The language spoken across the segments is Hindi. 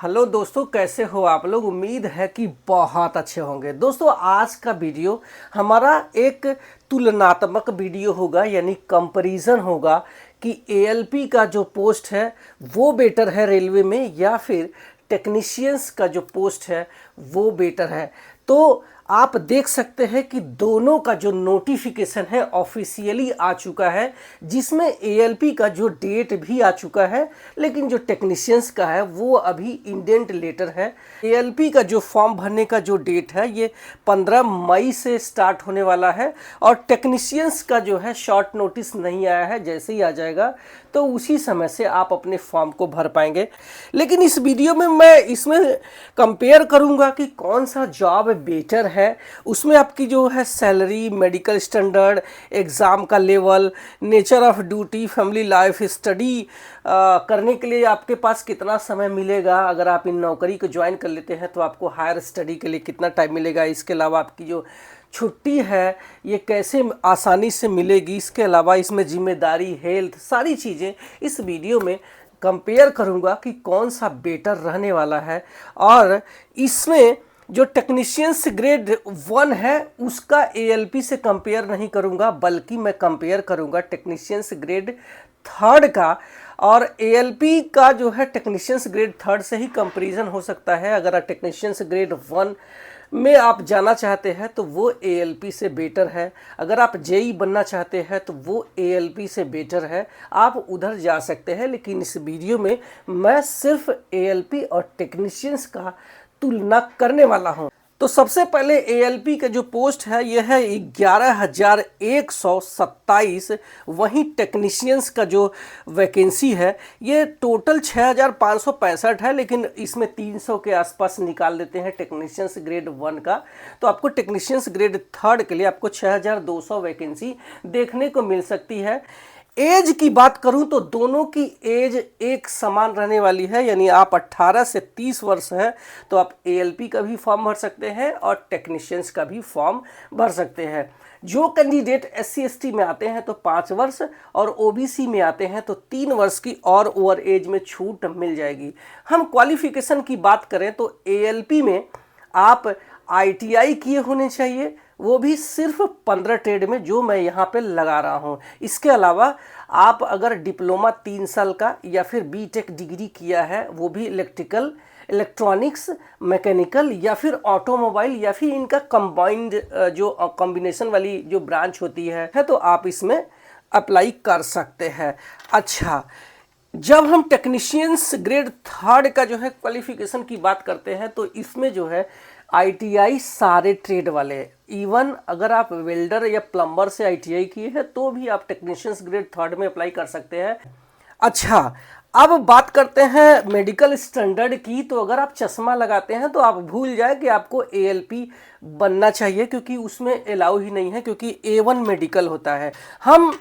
हेलो दोस्तों, कैसे हो आप लोग। उम्मीद है कि बहुत अच्छे होंगे। दोस्तों, आज का वीडियो हमारा एक तुलनात्मक वीडियो होगा, यानी कंपैरिजन होगा कि एएलपी का जो पोस्ट है वो बेटर है रेलवे में या फिर टेक्नीशियंस का जो पोस्ट है वो बेटर है। तो आप देख सकते हैं कि दोनों का जो नोटिफिकेशन है ऑफिशियली आ चुका है, जिसमें एएलपी का जो डेट भी आ चुका है, लेकिन जो टेक्नीशियंस का है वो अभी इंडेंट लेटर है। एएलपी का जो फॉर्म भरने का जो डेट है ये 15 मई से स्टार्ट होने वाला है, और टेक्नीशियंस का जो है शॉर्ट नोटिस नहीं आया है। जैसे ही आ जाएगा तो उसी समय से आप अपने फॉर्म को भर पाएंगे। लेकिन इस वीडियो में मैं इसमें कंपेयर करूंगा कि कौन सा जॉब बेटर है। उसमें आपकी जो है सैलरी, मेडिकल स्टैंडर्ड, एग्ज़ाम का level, nature of duty, family life, study करने के लिए आपके पास कितना समय मिलेगा। अगर आप इन नौकरी को ज्वाइन कर लेते हैं तो आपको हायर स्टडी के लिए कितना टाइम मिलेगा। इसके अलावा आपकी जो छुट्टी है ये कैसे आसानी से मिलेगी। इसके अलावा इसमें जिम्मेदारी, हेल्थ, सारी चीज़ें इस वीडियो में कंपेयर करूंगा कि कौन सा बेटर रहने वाला है। और इसमें जो टेक्नीशियंस ग्रेड 1 है उसका एएलपी से कंपेयर नहीं करूंगा, बल्कि मैं कंपेयर करूंगा टेक्नीशियंस ग्रेड 3 का। और एएलपी का जो है टेक्नीशियंस ग्रेड 3 से ही कंपैरिजन हो सकता है। अगर टेक्नीशियंस ग्रेड 1 में आप जाना चाहते हैं तो वो एएलपी से बेटर है। अगर आप जेई बनना चाहते हैं तो वो एएलपी से बेटर है, आप उधर जा सकते हैं। लेकिन इस वीडियो में मैं सिर्फ एएलपी और टेक्नीशियंस का तुलना करने वाला हूं। तो सबसे पहले एएलपी का जो पोस्ट है यह है 11,127। वहीं टेक्नीशियंस का जो वैकेंसी है ये टोटल 6,565 है, लेकिन इसमें 300 के आसपास निकाल देते हैं टेक्नीशियंस ग्रेड 1 का। तो आपको टेक्नीशियंस ग्रेड 3 के लिए आपको 6,200 वैकेंसी देखने को मिल सकती है। एज की बात करूं तो दोनों की एज एक समान रहने वाली है, यानी आप 18 से 30 वर्ष हैं तो आप एएलपी का भी फॉर्म भर सकते हैं और टेक्नीशियंस का भी फॉर्म भर सकते हैं। जो कैंडिडेट एससी एसटी में आते हैं तो 5 वर्ष, और ओबीसी में आते हैं तो 3 वर्ष की और ओवर एज में छूट मिल जाएगी। हम क्वालिफिकेशन की बात करें तो एएलपी में आप आईटीआई किए होने चाहिए, वो भी सिर्फ 15 ट्रेड में, जो मैं यहाँ पे लगा रहा हूँ। इसके अलावा आप अगर डिप्लोमा 3 साल का या फिर बीटेक डिग्री किया है, वो भी इलेक्ट्रिकल, इलेक्ट्रॉनिक्स, मैकेनिकल या फिर ऑटोमोबाइल या फिर इनका कंबाइंड जो कॉम्बिनेशन वाली जो ब्रांच होती है तो आप इसमें अप्लाई कर सकते हैं। अच्छा, जब हम टेक्नीशियंस ग्रेड 3 का जो है क्वालिफिकेशन की बात करते हैं तो इसमें जो है आईटीआई सारे ट्रेड वाले, इवन अगर आप वेल्डर या प्लम्बर से आईटीआई किए हैं तो भी आप टेक्नीशियंस ग्रेड 3 में अप्लाई कर सकते हैं। अच्छा, अब बात करते हैं मेडिकल स्टैंडर्ड की। तो अगर आप चश्मा लगाते हैं तो आप भूल जाए कि आपको एएलपी बनना चाहिए, क्योंकि उसमें अलाउ ही नहीं है, क्योंकि A1 मेडिकल होता है। हम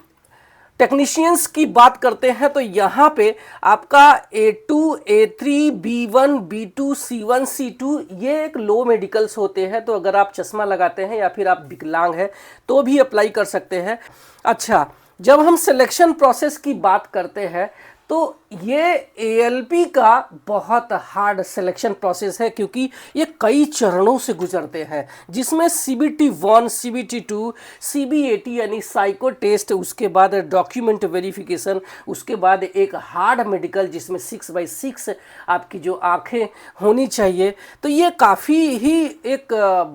टेक्नीशियंस की बात करते हैं तो यहाँ पे आपका A2, A3, B1, B2, C1, C2 ये एक लो मेडिकल्स होते हैं। तो अगर आप चश्मा लगाते हैं या फिर आप विकलांग हैं तो भी अप्लाई कर सकते हैं। अच्छा, जब हम सिलेक्शन प्रोसेस की बात करते हैं तो ये एएलपी का बहुत हार्ड सिलेक्शन प्रोसेस है, क्योंकि ये कई चरणों से गुजरते हैं, जिसमें CBT 1, CBT 2, CBAT यानी साइको टेस्ट, उसके बाद डॉक्यूमेंट वेरिफिकेशन, उसके बाद एक हार्ड मेडिकल जिसमें 6x6 आपकी जो आंखें होनी चाहिए। तो ये काफ़ी ही एक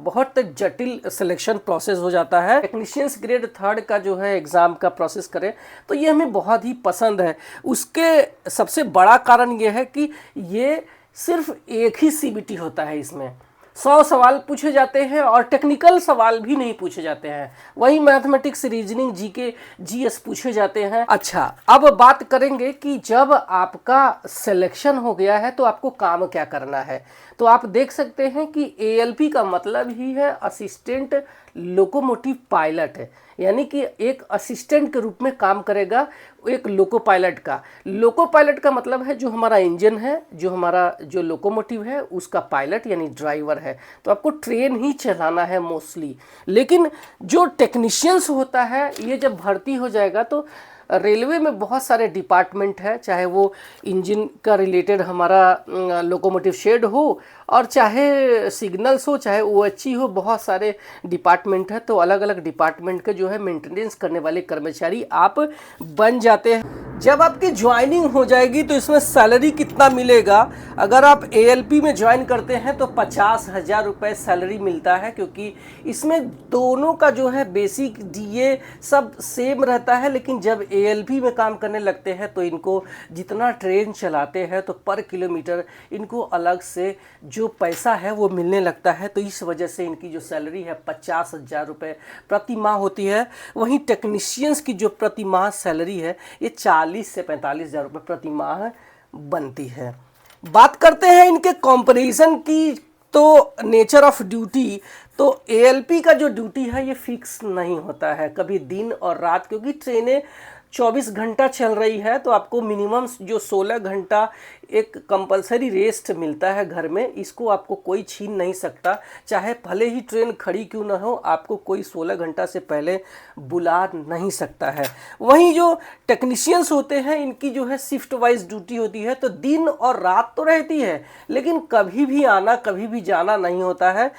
बहुत जटिल सिलेक्शन प्रोसेस हो जाता है। टेक्नीशियंस ग्रेड 3 का जो है एग्ज़ाम का प्रोसेस करें तो ये हमें बहुत ही पसंद है। उसके सबसे बड़ा कारण यह है कि ये सिर्फ एक ही सीबीटी होता है। इसमें 100 सवाल पूछे जाते हैं और टेक्निकल सवाल भी नहीं पूछे जाते हैं, वही मैथमेटिक्स, रीजनिंग, जीके, जीएस पूछे जाते हैं। अच्छा, अब बात करेंगे कि जब आपका सिलेक्शन हो गया है तो आपको काम क्या करना है। तो आप देख सकते हैं कि एएलपी का मतलब ही है असिस्टेंट लोकोमोटिव पायलट है, यानी कि एक असिस्टेंट के रूप में काम करेगा एक लोको पायलट का। लोको पायलट का मतलब है जो हमारा इंजन है, जो हमारा जो लोकोमोटिव है उसका पायलट यानी ड्राइवर है। तो आपको ट्रेन ही चलाना है मोस्टली। लेकिन जो टेक्नीशियंस होता है ये जब भर्ती हो जाएगा तो रेलवे में बहुत सारे डिपार्टमेंट है, चाहे वो इंजन का रिलेटेड हमारा लोकोमोटिव शेड हो और चाहे सिग्नल्स हो, चाहे ओएचई हो, बहुत सारे डिपार्टमेंट है। तो अलग अलग डिपार्टमेंट के जो है मेंटेनेंस करने वाले कर्मचारी आप बन जाते हैं। जब आपकी ज्वाइनिंग हो जाएगी तो इसमें सैलरी कितना मिलेगा? अगर आप एएलपी में ज्वाइन करते हैं तो 50,000 रुपये सैलरी मिलता है, क्योंकि इसमें दोनों का जो है बेसिक डीए सब सेम रहता है। लेकिन जब एएलपी में काम करने लगते हैं तो इनको जितना ट्रेन चलाते हैं तो पर किलोमीटर इनको अलग से जो पैसा है वो मिलने लगता है। तो इस वजह से इनकी जो सैलरी है 50,000 रुपये प्रति माह होती है। वहीं टेक्नीशियंस की जो प्रति माह सैलरी है ये 40 से 45,000 रुपये प्रति माह बनती है। बात करते हैं इनके कंपैरिजन की, तो नेचर ऑफ ड्यूटी, तो एएलपी का जो ड्यूटी है ये फिक्स नहीं होता है, कभी दिन और रात, क्योंकि ट्रेनें 24 घंटा चल रही है। तो आपको मिनिमम जो 16 घंटा एक कंपलसरी रेस्ट मिलता है घर में, इसको आपको कोई छीन नहीं सकता। चाहे भले ही ट्रेन खड़ी क्यों ना हो, आपको कोई 16 घंटा से पहले बुला नहीं सकता है। वहीं जो टेक्नीशियंस होते हैं इनकी जो है शिफ्ट वाइज ड्यूटी होती है, तो दिन और रात तो रहती है लेकिन कभी भी आना कभी भी जाना नहीं होता है।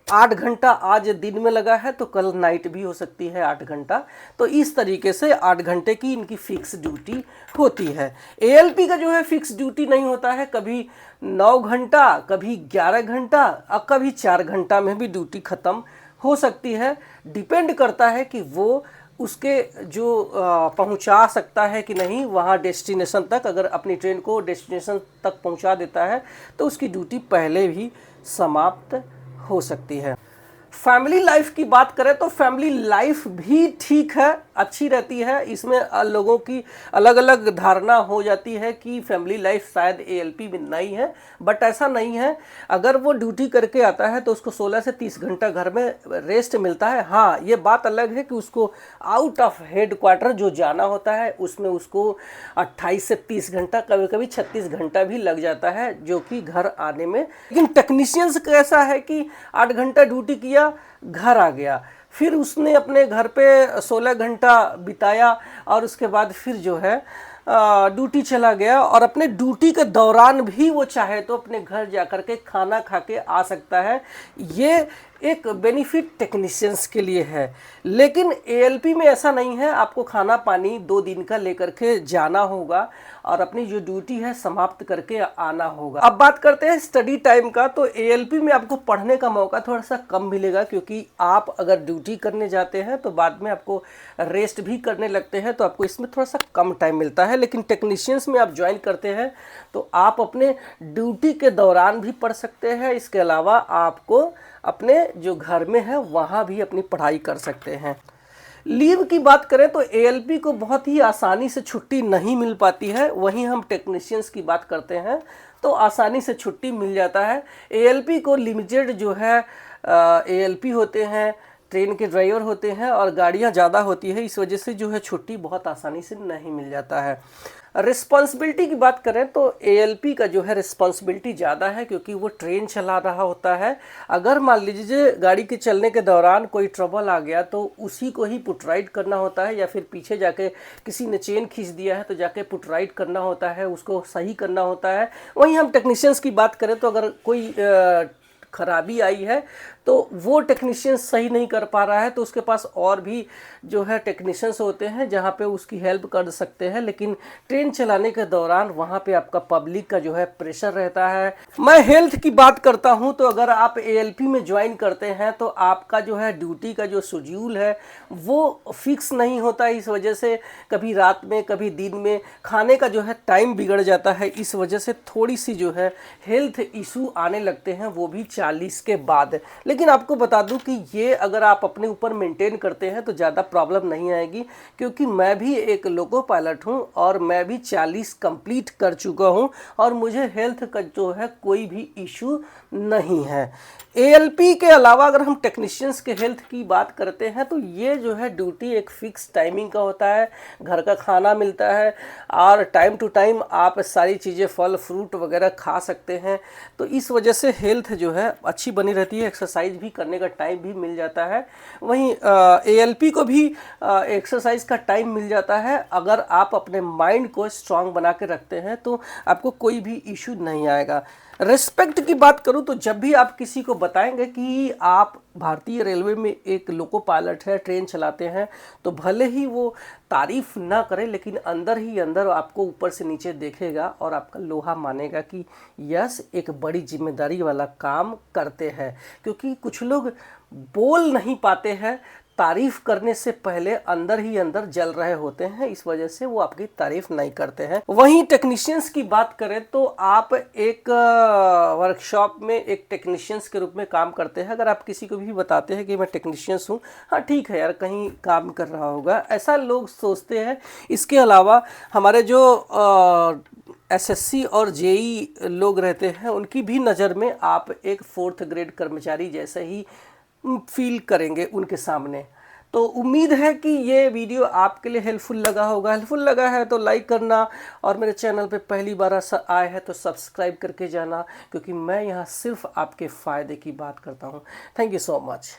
8 घंटा आज दिन में लगा है तो कल नाइट भी हो सकती है 8 घंटा। तो इस तरीके से 8 घंटे की इनकी फिक्स ड्यूटी होती है। एएलपी का जो है फिक्स ड्यूटी नहीं होता है, कभी 9 घंटा, कभी 11 घंटा और कभी 4 घंटा में भी ड्यूटी ख़त्म हो सकती है। डिपेंड करता है कि वो उसके जो पहुंचा सकता है कि नहीं वहाँ डेस्टिनेशन तक। अगर अपनी ट्रेन को डेस्टिनेशन तक पहुंचा देता है तो उसकी ड्यूटी पहले भी समाप्त हो सकती है। फैमिली लाइफ की बात करें तो फैमिली लाइफ भी ठीक है, अच्छी रहती है। इसमें लोगों की अलग अलग धारणा हो जाती है कि फैमिली लाइफ शायद एएलपी में नहीं है, बट ऐसा नहीं है। अगर वो ड्यूटी करके आता है तो उसको 16 से 30 घंटा घर में रेस्ट मिलता है। हाँ, ये बात अलग है कि उसको आउट ऑफ हेड क्वार्टर जो जाना होता है उसमें उसको 28 से 30 घंटा, कभी कभी 36 घंटा भी लग जाता है जो कि घर आने में। लेकिन टेक्नीशियंस कैसा है कि 8 घंटा ड्यूटी किया, घर आ गया, फिर उसने अपने घर पे 16 घंटा बिताया और उसके बाद फिर जो है ड्यूटी चला गया। और अपने ड्यूटी के दौरान भी वो चाहे तो अपने घर जाकर के खाना खा के आ सकता है। ये एक बेनिफिट टेक्नीशियंस के लिए है। लेकिन एएलपी में ऐसा नहीं है, आपको खाना पानी 2 दिन का लेकर के जाना होगा और अपनी जो ड्यूटी है समाप्त करके आना होगा। अब बात करते हैं स्टडी टाइम का, तो एएलपी में आपको पढ़ने का मौका थोड़ा सा कम मिलेगा, क्योंकि आप अगर ड्यूटी करने जाते हैं तो बाद में आपको रेस्ट भी करने लगते हैं, तो आपको इसमें थोड़ा सा कम टाइम मिलता है। लेकिन टेक्नीशियंस में आप ज्वाइन करते हैं तो आप अपने ड्यूटी के दौरान भी पढ़ सकते हैं। इसके अलावा आपको अपने जो घर में है वहाँ भी अपनी पढ़ाई कर सकते हैं। लीव की बात करें तो एएलपी को बहुत ही आसानी से छुट्टी नहीं मिल पाती है, वहीं हम टेक्नीशियंस की बात करते हैं तो आसानी से छुट्टी मिल जाता है। एएलपी को लिमिटेड जो है एएलपी होते हैं, ट्रेन के ड्राइवर होते हैं और गाड़ियां ज़्यादा होती है, इस वजह से जो है छुट्टी बहुत आसानी से नहीं मिल जाता है। रिस्पॉन्सिबिलिटी की बात करें तो एएलपी का जो है रिस्पॉन्सिबिलिटी ज़्यादा है, क्योंकि वो ट्रेन चला रहा होता है। अगर मान लीजिए गाड़ी के चलने के दौरान कोई ट्रबल आ गया तो उसी को ही पुट राइट करना होता है, या फिर पीछे जाके किसी ने चेन खींच दिया है तो जाके पुट राइट करना होता है, उसको सही करना होता है। वहीं हम टेक्नीशियंस की बात करें तो अगर कोई खराबी आई है तो वो टेक्नीशियन सही नहीं कर पा रहा है तो उसके पास और भी जो है टेक्नीशियंस होते हैं जहाँ पे उसकी हेल्प कर सकते हैं। लेकिन ट्रेन चलाने के दौरान वहाँ पे आपका पब्लिक का जो है प्रेशर रहता है। मैं हेल्थ की बात करता हूँ तो अगर आप एएलपी में ज्वाइन करते हैं तो आपका जो है ड्यूटी का जो शेड्यूल है वो फिक्स नहीं होता, इस वजह से कभी रात में कभी दिन में खाने का जो है टाइम बिगड़ जाता है। इस वजह से थोड़ी सी जो है हेल्थ इशू आने लगते हैं, वो भी 40 के बाद। लेकिन आपको बता दूं कि ये अगर आप अपने ऊपर मेंटेन करते हैं तो ज़्यादा प्रॉब्लम नहीं आएगी, क्योंकि मैं भी एक लोको पायलट हूं और मैं भी 40 कंप्लीट कर चुका हूं और मुझे हेल्थ का जो है कोई भी इशू नहीं है। एएलपी के अलावा अगर हम टेक्नीशियंस के हेल्थ की बात करते हैं तो ये जो है ड्यूटी एक फिक्स टाइमिंग का होता है, घर का खाना मिलता है और टाइम टू टाइम आप सारी चीज़ें फल फ्रूट वगैरह खा सकते हैं। तो इस वजह से हेल्थ जो है अच्छी बनी रहती है, एक्सरसाइज भी करने का टाइम भी मिल जाता है। वहीं ALP को भी एक्सरसाइज का टाइम मिल जाता है। अगर आप अपने माइंड को स्ट्रांग बना के रखते हैं तो आपको कोई भी इशू नहीं आएगा। रिस्पेक्ट की बात करूं तो जब भी आप किसी को बताएंगे कि आप भारतीय रेलवे में एक लोको पायलट है, ट्रेन चलाते हैं, तो भले ही वो तारीफ ना करे लेकिन अंदर ही अंदर आपको ऊपर से नीचे देखेगा और आपका लोहा मानेगा कि यस एक बड़ी जिम्मेदारी वाला काम करते हैं। क्योंकि कुछ लोग बोल नहीं पाते हैं, तारीफ करने से पहले अंदर ही अंदर जल रहे होते हैं, इस वजह से वो आपकी तारीफ नहीं करते हैं। वहीं टेक्नीशियंस की बात करें तो आप एक वर्कशॉप में एक टेक्नीशियंस के रूप में काम करते हैं। अगर आप किसी को भी बताते हैं कि मैं टेक्नीशियंस हूँ, हाँ ठीक है यार कहीं काम कर रहा होगा, ऐसा लोग सोचते हैं। इसके अलावा हमारे जो SSC और JEE लोग रहते हैं उनकी भी नज़र में आप एक 4th ग्रेड कर्मचारी जैसे ही फील करेंगे उनके सामने। तो उम्मीद है कि ये वीडियो आपके लिए हेल्पफुल लगा होगा। हेल्पफुल लगा है तो लाइक करना और मेरे चैनल पे पहली बार आए हैं तो सब्सक्राइब करके जाना, क्योंकि मैं यहाँ सिर्फ आपके फ़ायदे की बात करता हूँ। Thank you so much.